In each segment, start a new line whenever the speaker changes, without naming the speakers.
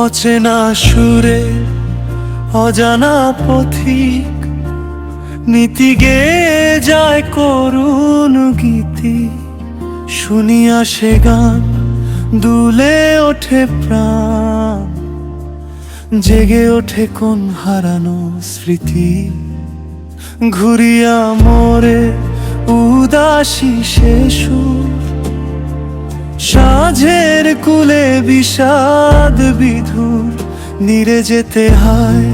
অচেনা সুরে অজানা পথিক নীতি গেয়ে যায় করুণ গীতি। শুনিয়া সে গান দুলে ওঠে প্রাণ, জেগে ওঠে কোন হারানো স্মৃতি। ঘুরিয়া মোরে উদাসী সে সুর, সাঁঝের কুলে বিষাদ বিধুর। নিরে যেতে হয়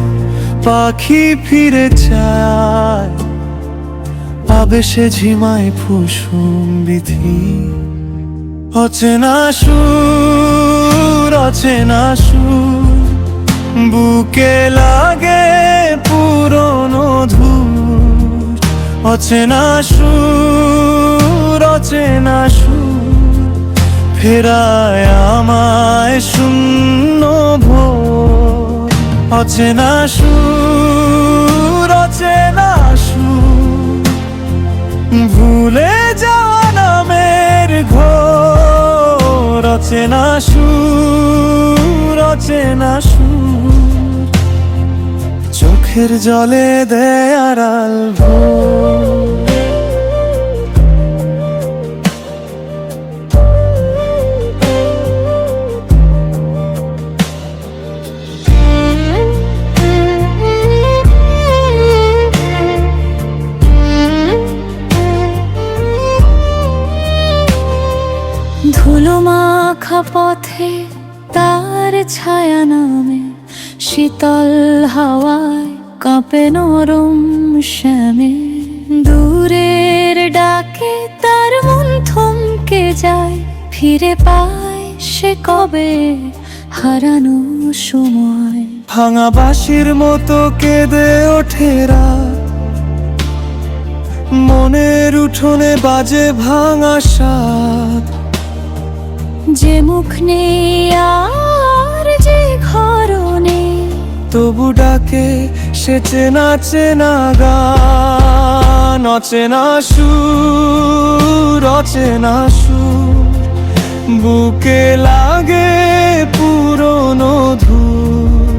পাখি ফিরে চায়, আবেশে ঝিমায় ফুসুম বিধি। অচেনা সুর অচেনা সুর, বুকে লাগে পুরনো ধূর। অচেনা সুর অচেনা সুর, ফেরায় আমায় শূন্য ভোর। অচেনা সুর অচেনা সুর, ভুলে যাওয়া নামের ঘোর। অচেনা সুর অচেনা সুর, চোখের জলে দেয় আড়াল ভোর।
ধুলো মাখা পথে তার ছায়া নামে, শীতল হাওয়ায় কাঁপে নরম শ্যামে। দূরের ডাকে তার মন থমকে যায়, ফিরে পায় সে কবে হারানো সময়।
ভাঙা বাঁশির মতো কেঁদে ওঠে রাত, মনের উঠোনে বাজে ভাঙা সাত।
যে মুখ নেই আর যে ঘর নেই,
তবু ডাকে সে চেনা চেনা গান। অচেনা সুর অচেনা সুর, বুকে লাগে পুরনো ধূর।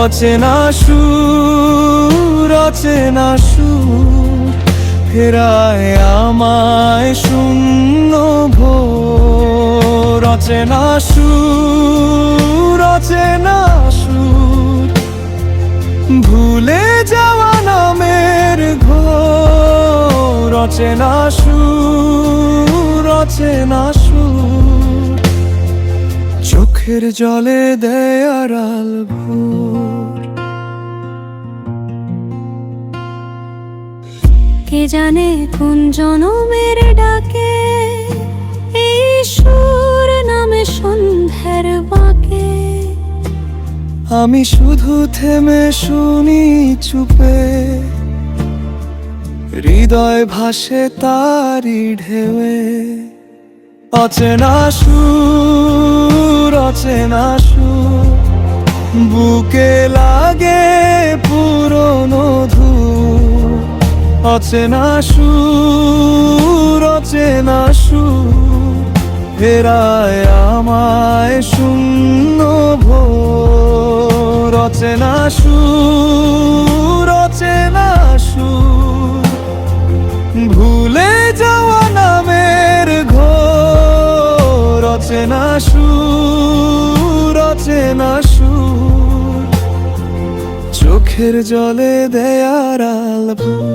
অচেনা সুর অচেনা সুর, ফেরায় আমায় শূন্য ভোর। অচেনা সুর অচেনা সুর, ভুলে যাওয়া নামের ঘোর। অচেনা সুর অচেনা সুর, চোখের জলে দেয় আড়াল ভোর।
কে জানে কোন জনমের ডাকে এই সুর নামে সন্ধ্যার বাঁকে।
আমি শুধু থেমে শুনি চুপে, হৃদয় ভাসে তারি ঢেউয়ে। অচেনা সুর অচেনা সুর, বুকে লাগে পুরনো ধূর। অচেনা সুর অচেনা সুর, ফেরায় আমায় শূন্য ভোর। অচেনা সুর অচেনা সুর, ভুলে যাওয়া নামের ঘোর। অচেনা সুর অচেনা সুর, চোখের জলে দেয় আড়াল ভোর।